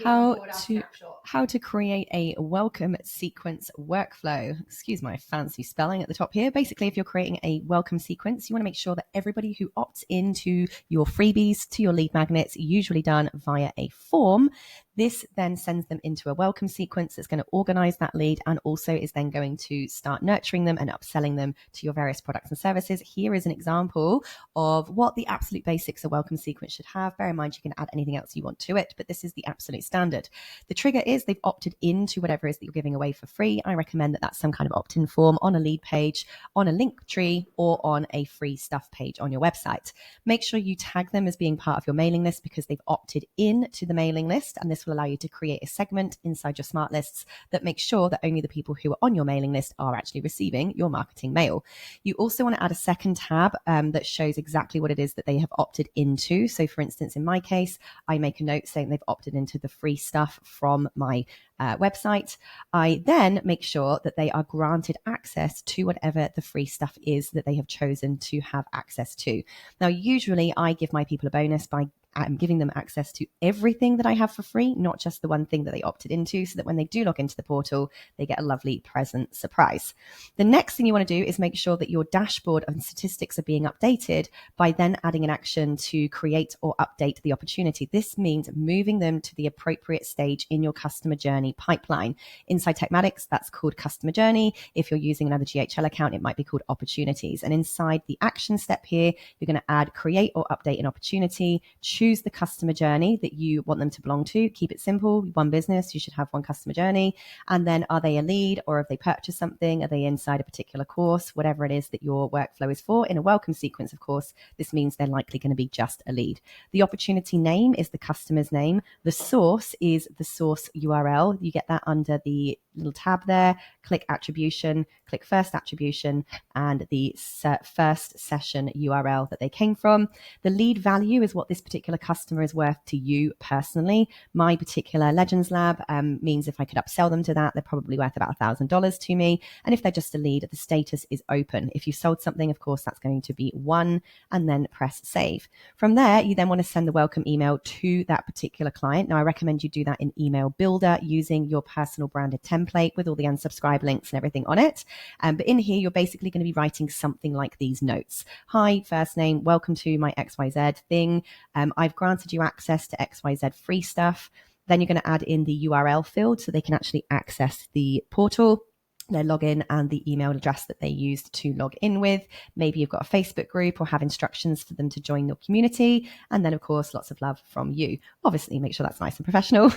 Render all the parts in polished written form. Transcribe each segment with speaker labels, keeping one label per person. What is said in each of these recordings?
Speaker 1: how to create a welcome sequence workflow. Excuse my fancy spelling at the top here. Basically, if you're creating a welcome sequence, you want to make sure that everybody who opts into your freebies, to your lead magnets, usually done via a form, this then sends them into a welcome sequence that's going to organize that lead and also is then going to start nurturing them and upselling them to your various products and services. Here is an example of what the absolute basics a welcome sequence should have. Bear in mind, you can add anything else you want to it, but this is the absolute standard. The trigger is they've opted into whatever it is that you're giving away for free. I recommend that that's some kind of opt-in form on a lead page, on a link tree, or on a free stuff page on your website. Make sure you tag them as being part of your mailing list because they've opted in to the mailing list, and this will allow you to create a segment inside your smart lists that makes sure that only the people who are on your mailing list are actually receiving your marketing mail. You also want to add a second tab that shows exactly what it is that they have opted into. So for instance, in my case, I make a note saying they've opted into the free stuff from my website. I then make sure that they are granted access to whatever the free stuff is that they have chosen to have access to. Now, usually I give my people a bonus by giving them access to everything that I have for free, not just the one thing that they opted into, so that when they do log into the portal, they get a lovely present surprise. The next thing you want to do is make sure that your dashboard and statistics are being updated by then adding an action to create or update the opportunity. This means moving them to the appropriate stage in your customer journey pipeline. Inside Tekmatix, that's called customer journey. If you're using another GHL account, it might be called opportunities. And inside the action step here, you're going to add create or update an opportunity, choose the customer journey that you want them to belong to. Keep it simple. One business, you should have one customer journey. And then are they a lead or have they purchased something? Are they inside a particular course? Whatever it is that your workflow is for. In a welcome sequence, of course, this means they're likely going to be just a lead. The opportunity name is the customer's name. The source is the source URL. You get that under the little tab there. Click attribution, click first attribution, and the first session URL that they came from. The lead value is what this particular customer is worth to you personally. My particular Legends Lab means if I could upsell them to that, they're probably worth about $1,000 to me. And if they're just a lead, the status is open. If you've sold something, of course, that's going to be 1, and then press save. From there, you then want to send the welcome email to that particular client. Now, I recommend you do that in Email Builder using your personal branded template with all the unsubscribe links and everything on it. But in here, you're basically going to be writing something like these notes. Hi, first name, welcome to my XYZ thing. I've granted you access to XYZ free stuff. Then you're going to add in the URL field so they can actually access the portal, their login and the email address that they used to log in with. Maybe you've got a Facebook group or have instructions for them to join your community. And then, of course, lots of love from you. Obviously, make sure that's nice and professional.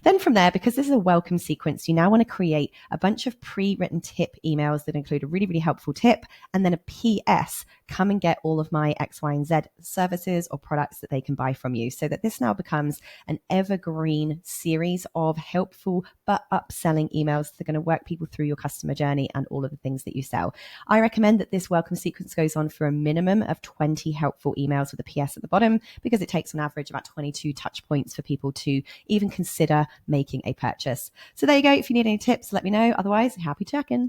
Speaker 1: Then from there, because this is a welcome sequence, you now want to create a bunch of pre-written tip emails that include a really, really helpful tip and then a PS. Come and get all of my X, Y, and Z services or products that they can buy from you, so that this now becomes an evergreen series of helpful but upselling emails that are going to work people through your customer journey and all of the things that you sell. I recommend that this welcome sequence goes on for a minimum of 20 helpful emails with a PS at the bottom, because it takes on average about 22 touch points for people to even consider making a purchase. So there you go. If you need any tips, let me know. Otherwise, happy checking.